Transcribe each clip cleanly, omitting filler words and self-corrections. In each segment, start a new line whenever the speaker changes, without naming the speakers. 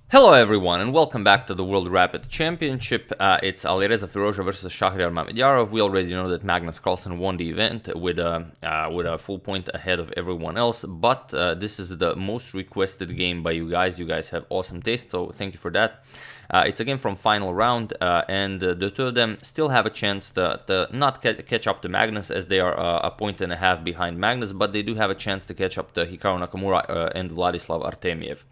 Hello everyone and welcome back to the World Rapid Championship. It's Alireza Firouzja versus Shakhriyar Mamedyarov. We already know that Magnus Carlsen won the event with a full point ahead of everyone else, but this is the most requested game by you guys. You guys have awesome taste, so thank you for that. It's a game from final round, and the two of them still have a chance to not catch up to Magnus, as they are a point and a half behind Magnus, but they do have a chance to catch up to Hikaru Nakamura and Vladislav Artemiev.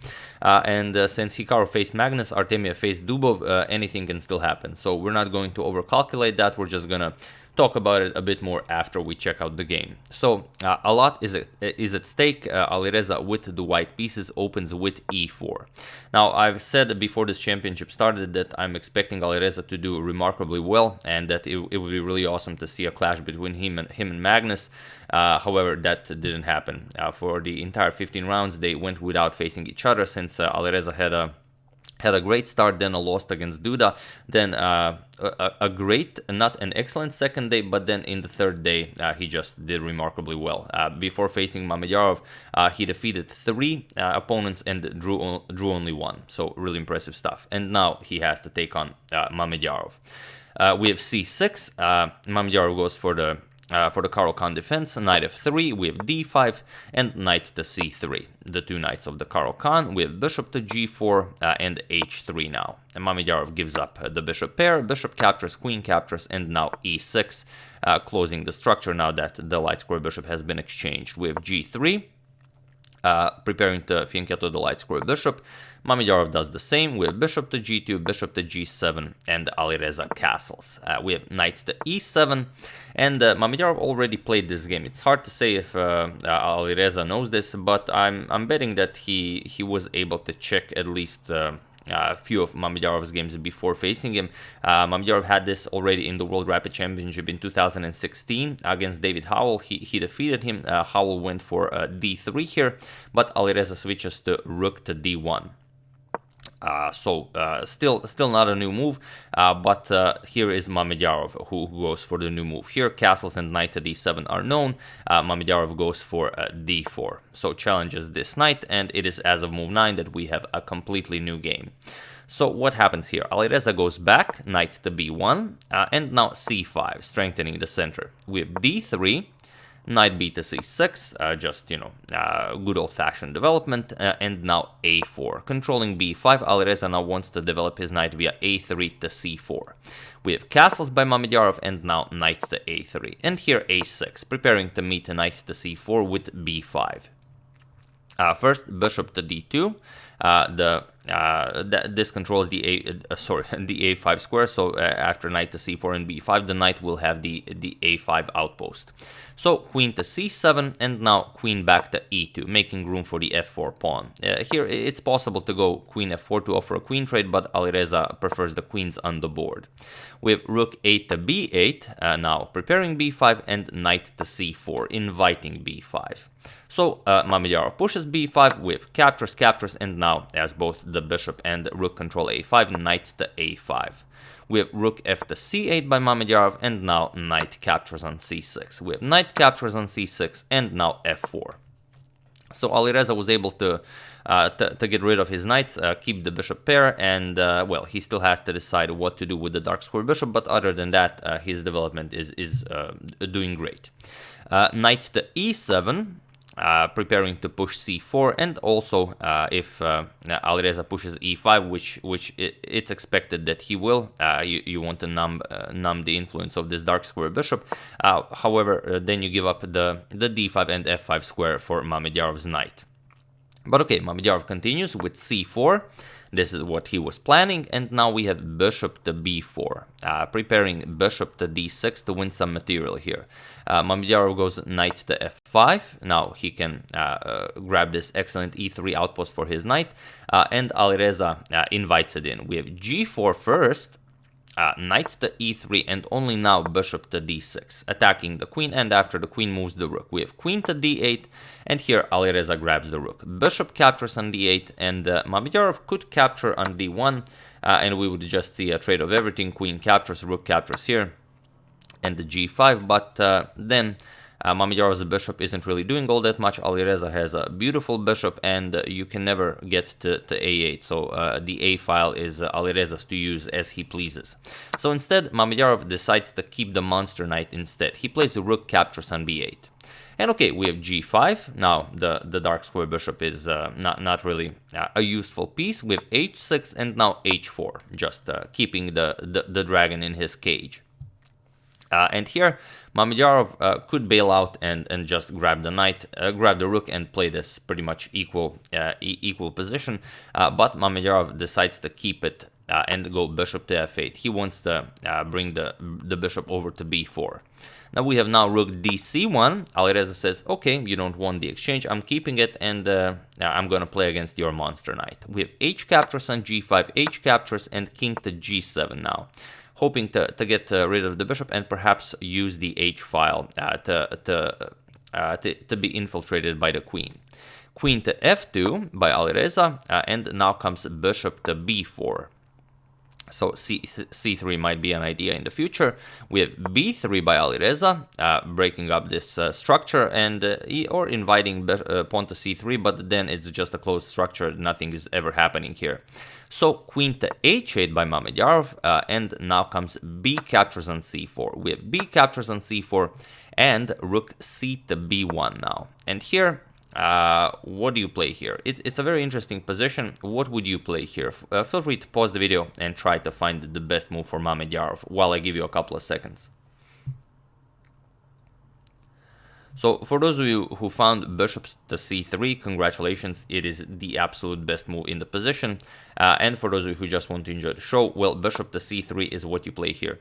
Since Hikaru faced Magnus, Artemiev faced Dubov, anything can still happen. So we're not going to overcalculate that, we're just gonna talk about it a bit more after we check out the game. So a lot is at stake. Alireza with the white pieces opens with e4. Now I've said before this championship started that I'm expecting Alireza to do remarkably well, and that it would be really awesome to see a clash between him and Magnus. However, that didn't happen. For the entire 15 rounds they went without facing each other, since Alireza had a great start, then a loss against Duda, then a great, not an excellent second day, but then in the third day he just did remarkably well. Before facing Mamedyarov, he defeated 3 opponents and drew only 1, so really impressive stuff. And now he has to take on Mamedyarov. We have c6. Mamedyarov goes for the Caro-Kann defense, knight f3, we have d5, and knight to c3, the two knights of the Caro-Kann. We have bishop to g4 and h3 now. And Mamedyarov gives up the bishop pair, bishop captures, queen captures, and now e6, closing the structure now that the light square bishop has been exchanged. We have g3, preparing to fianchetto the light square bishop. Mamedyarov does the same. We have bishop to g2, bishop to g7, and Alireza castles. We have knight to e7, and Mamedyarov already played this game. It's hard to say if Alireza knows this, but I'm betting that he was able to check at least a few of Mamedyarov's games before facing him. Mamedyarov had this already in the World Rapid Championship in 2016 against David Howell. He defeated him. Howell went for d3 here, but Alireza switches to rook to d1. Still not a new move, but here is Mamedyarov who goes for the new move. Here castles and knight to d7 are known. Mamedyarov goes for d4, so challenges this knight, and it is as of move 9 that we have a completely new game. So what happens here? Alireza goes back, knight to b1, and now c5, strengthening the center. We have d3, knight b to c6, just, good old-fashioned development, and now a4. Controlling b5, Alireza now wants to develop his knight via a3 to c4. We have castles by Mamedyarov, and now knight to a3. And here a6, preparing to meet a knight to c4 with b5. First, bishop to d2. This controls the a5 square. So after knight to c4 and b5, the knight will have the a5 outpost. So queen to c7, and now queen back to e2, making room for the f4 pawn. Here it's possible to go queen f4 to offer a queen trade, but Alireza prefers the queens on the board. We have rook 8 to b8, now preparing b5, and knight to c4, inviting b5. So Mamedyarov pushes b5 with captures, and now as both the bishop and rook control a5, knight to a5. We have rook f to c8 by Mamedyarov, and now knight captures on c6. We have knight captures on c6, and now f4. So Alireza was able to get rid of his knights, keep the bishop pair, and well, he still has to decide what to do with the dark square bishop, but other than that, his development is doing great. Knight to e7, preparing to push c4, and also if Alireza pushes e5, which it's expected that he will, you want to numb the influence of this dark square bishop. However, then you give up the d5 and f5 square for Mamedyarov's knight. But okay, Mamedyarov continues with c4. This is what he was planning, and now we have bishop to b4, preparing bishop to d6 to win some material here. Mamedyarov goes knight to f5. Now he can grab this excellent e3 outpost for his knight, and Alireza invites it in. We have g4 first, knight to e3, and only now bishop to d6, attacking the queen, and after the queen moves the rook. We have queen to d8, and here Alireza grabs the rook. Bishop captures on d8, and Mamedyarov could capture on d1, and we would just see a trade of everything. Queen captures, rook captures here, and the g5, but then Mamedyarov, the bishop, isn't really doing all that much. Alireza has a beautiful bishop, and you can never get to a8. So the a file is Alireza's to use as he pleases. So instead, Mamedyarov decides to keep the monster knight instead. He plays a rook captures on b8. And okay, we have g5. Now the dark square bishop is not really a useful piece. We have h6 and now h4, just keeping the dragon in his cage. And here, Mamedyarov could bail out and just grab the knight, grab the rook, and play this pretty much equal position. But Mamedyarov decides to keep it and go bishop to f8. He wants to bring the bishop over to b4. Now we have rook dc1. Alireza says, okay, you don't want the exchange, I'm keeping it, and I'm gonna play against your monster knight. We have h captures on g5, h captures, and king to g7 now, hoping to get rid of the bishop and perhaps use the h file to be infiltrated by the queen. Queen to f2 by Alireza, and now comes bishop to b4. So c3 might be an idea in the future. We have b3 by Alireza, breaking up this structure and or inviting pawn to c3, but then it's just a closed structure. Nothing is ever happening here. So queen to h8 by Mamedyarov, and now comes b captures on c4. We have b captures on c4 and rook c to b1 now. And here, what do you play here? It's a very interesting position. What would you play here? Feel free to pause the video and try to find the best move for Mamedyarov while I give you a couple of seconds. So for those of you who found bishops to c3, congratulations, it is the absolute best move in the position. And for those of you who just want to enjoy the show, well, bishop to c3 is what you play here.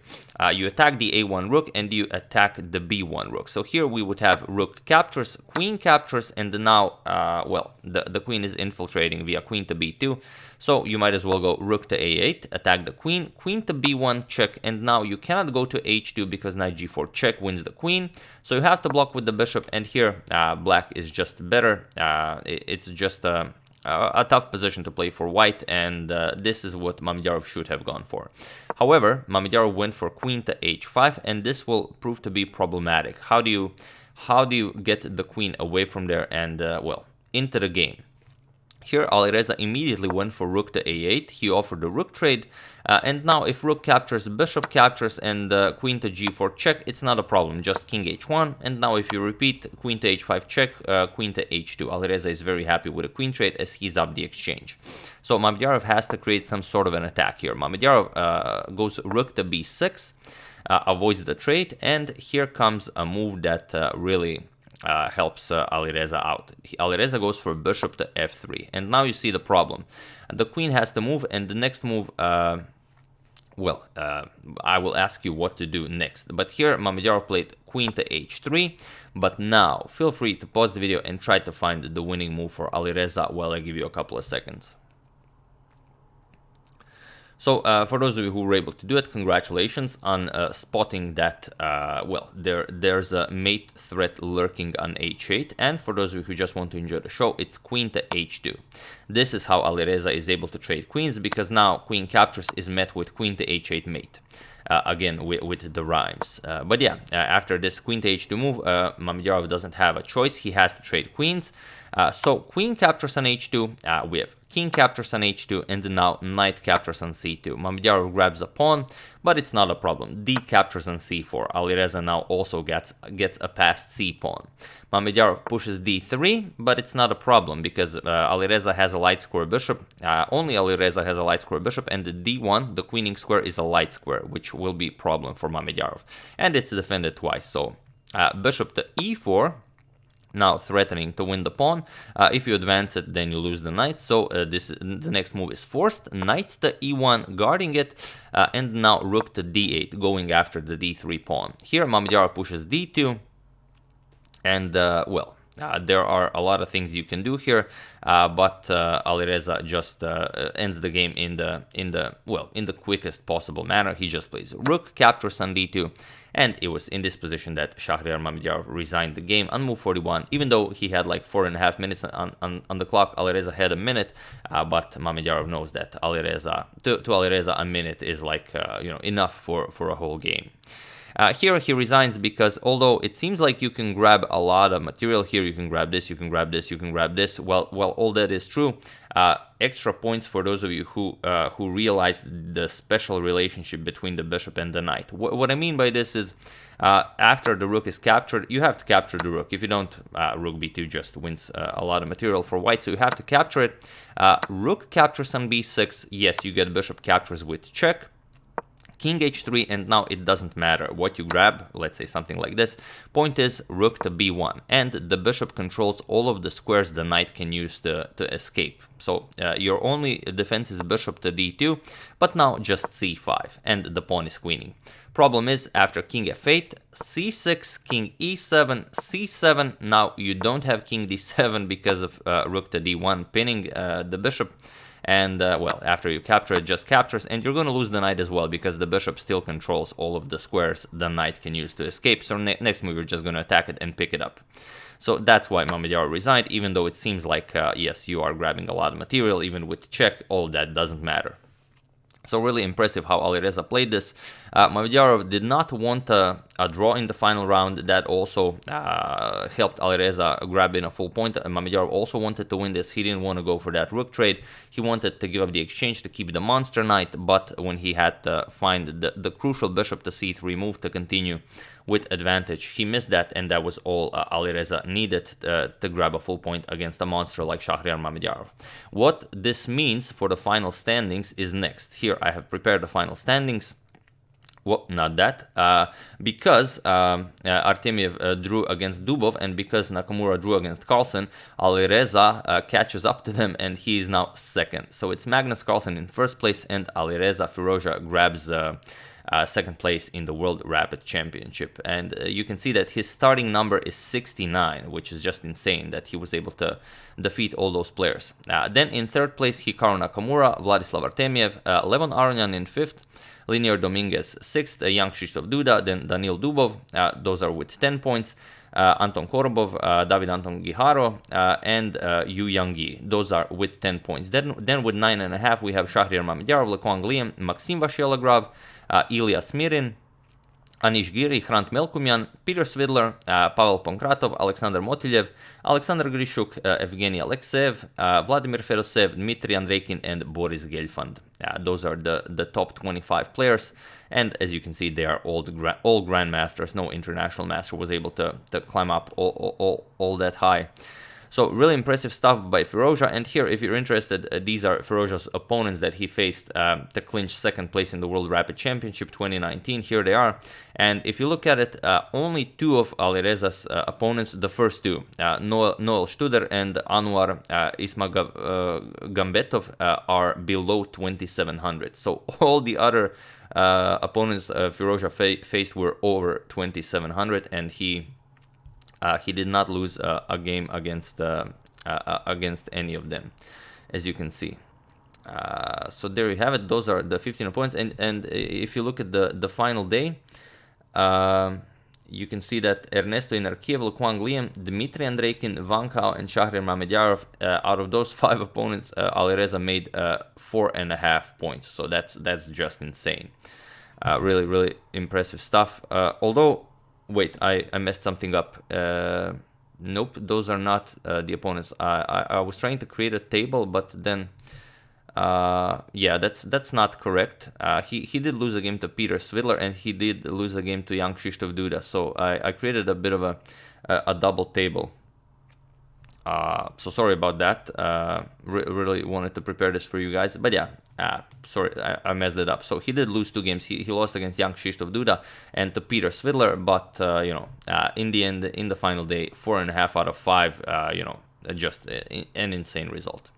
You attack the a1 rook and you attack the b1 rook. So here we would have rook captures, queen captures, and now, well, the queen is infiltrating via queen to b2. So you might as well go rook to a8, attack the queen, queen to b1, check, and now you cannot go to h2 because knight g4 check wins the queen. So you have to block with the bishop, and here black is just better. It's just a tough position to play for white, and this is what Mamedyarov should have gone for. However, Mamedyarov went for queen to h5, and this will prove to be problematic. How do you get the queen away from there and well, into the game? Here, Alireza immediately went for rook to a8. He offered the rook trade, and now if rook captures, bishop captures, and queen to g4 check, it's not a problem, just king h1. And now if you repeat queen to h5 check, queen to h2. Alireza is very happy with a queen trade as he's up the exchange. So Mamedyarov has to create some sort of an attack here. Mamedyarov goes rook to b6, avoids the trade, and here comes a move that really helps Alireza out. Alireza goes for bishop to f3, and now you see the problem. The queen has to move, and the next move, well, I will ask you what to do next. But here Mamedyarov played queen to h3, but now feel free to pause the video and try to find the winning move for Alireza while I give you a couple of seconds. So for those of you who were able to do it, congratulations on spotting that, well, there's a mate threat lurking on h8. And for those of you who just want to enjoy the show, it's queen to h2. This is how Alireza is able to trade queens, because now queen captures is met with queen to h8 mate. Again, with the rhymes. But yeah, after this queen to h2 move, Mamedyarov doesn't have a choice. He has to trade queens. So queen captures on h2, we have king captures on h2, and now knight captures on c2. Mamedyarov grabs a pawn, but it's not a problem. D captures on c4. Alireza now also gets a passed c pawn. Mamedyarov pushes d3, but it's not a problem because Alireza has a light square bishop. Only Alireza has a light square bishop, and the d1, the queening square, is a light square, which will be a problem for Mamedyarov. And it's defended twice. So bishop to e4. Now threatening to win the pawn. If you advance it, then you lose the knight. So the next move is forced. Knight to e1, guarding it, and now rook to d8, going after the d3 pawn. Here Mamedyarov pushes d2, and well, there are a lot of things you can do here, but Alireza just ends the game in the quickest possible manner. He just plays rook captures on d2. And it was in this position that Shakhriyar Mamedyarov resigned the game on move 41. Even though he had like 4.5 minutes on the clock, Alireza had a minute. But Mamedyarov knows that to Alireza a minute is like you know, enough for a whole game. Here he resigns because although it seems like you can grab a lot of material here, you can grab this, you can grab this, you can grab this. Well, all that is true. Extra points for those of you who realize the special relationship between the bishop and the knight. What I mean by this is after the rook is captured, you have to capture the rook. If you don't, rook b2 just wins a lot of material for white, so you have to capture it. Rook captures on b6, yes, you get bishop captures with check. King h3, and now it doesn't matter what you grab, let's say something like this. Point is rook to b1, and the bishop controls all of the squares the knight can use to escape. So your only defense is bishop to d2, but now just c5, and the pawn is queening. Problem is, after king f8, c6, king e7, c7, now you don't have king d7 because of rook to d1 pinning the bishop. And, well, after you capture it, just captures, and you're going to lose the knight as well, because the bishop still controls all of the squares the knight can use to escape. So next move, you're just going to attack it and pick it up. So that's why Mamedyarov resigned, even though it seems like, yes, you are grabbing a lot of material, even with check, all that doesn't matter. So really impressive how Alireza played this. Mamedyarov did not want a draw in the final round. That also helped Alireza grab in a full point. Mamedyarov also wanted to win this. He didn't want to go for that rook trade. He wanted to give up the exchange to keep the monster knight, but when he had to find the crucial bishop to c3 move to continue with advantage, he missed that, and that was all Alireza needed to grab a full point against a monster like Shakhriyar Mamedyarov. What this means for the final standings is next. Here I have prepared the final standings. Well, not that, because Artemiev drew against Dubov, and because Nakamura drew against Carlsen, Alireza catches up to them, and he is now second. So it's Magnus Carlsen in first place, and Alireza Firouzja grabs second place in the World Rapid Championship. And you can see that his starting number is 69, which is just insane that he was able to defeat all those players. Then in third place, Hikaru Nakamura, Vladislav Artemiev, Levon Aronian in fifth, Linear Dominguez 6th, Kxh2 Duda, then Danil Dubov, those are with 10 points, Anton Korobov, David Anton Giharo, and Yu Yangyi, those are with 10 points. Then with 9.5 we have Shakhriyar Mamedyarov, Lequang Liam, Maxim Vashilagrov, Ilya Smirin, Anish Giri, Hrant Melkumyan, Peter Svidler, Pavel Pankratov, Alexander Motilev, Alexander Grishuk, Evgeny Alexeyev, Vladimir Fedosev, Dmitry Andreikin, and Boris Gelfand. Those are the top 25 players, and as you can see, they are all grandmasters. No international master was able to climb up all that high. So really impressive stuff by Firouzja, and here, if you're interested, these are Firouzja's opponents that he faced to clinch second place in the World Rapid Championship 2019. Here they are, and if you look at it, only two of Alireza's opponents, the first two, Noel Studer and Anwar Ismagambetov, are below 2700. So all the other opponents Firouzja faced were over 2700, and he did not lose a game against any of them, as you can see. So there you have it. Those are the 15 opponents, and if you look at the final day, you can see that Ernesto Inarkiev, Lequang Liam, Dmitry Andreikin, Van Kao, and Shakhriyar Mamedyarov, out of those 5 opponents, Alireza made 4.5 points. So that's just insane. Really impressive stuff. Although, wait, I messed something up. Nope, those are not the opponents. I was trying to create a table, but then yeah, that's not correct. He did lose a game to Peter Svidler, and he did lose a game to Kxh2 Duda. So I created a bit of a double table. So sorry about that. Really wanted to prepare this for you guys, but yeah, sorry, I messed it up. So he did lose 2 games. He lost against Kxh2 Duda and to Peter Svidler, but you know, in the end, in the final day, 4.5 out of 5. You know, just an insane result.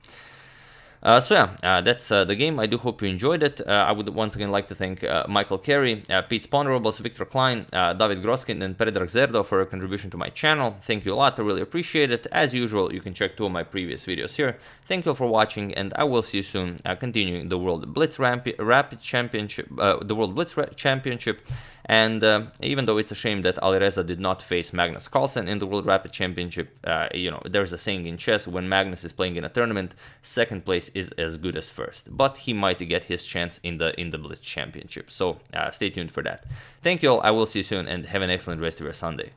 So yeah, that's the game. I do hope you enjoyed it. I would once again like to thank Michael Carey, Pete Sponrobles, Victor Klein, David Groskin, and Predrag Zerdo for a contribution to my channel. Thank you a lot. I really appreciate it. As usual, you can check 2 of my previous videos here. Thank you all for watching, and I will see you soon, continuing the World Blitz Rapid Championship, the World Blitz Championship. And even though it's a shame that Alireza did not face Magnus Carlsen in the World Rapid Championship, you know, there's a saying in chess: when Magnus is playing in a tournament, second place is as good as first, but he might get his chance in the Blitz Championship. So stay tuned for that. Thank you all. I will see you soon, and have an excellent rest of your Sunday.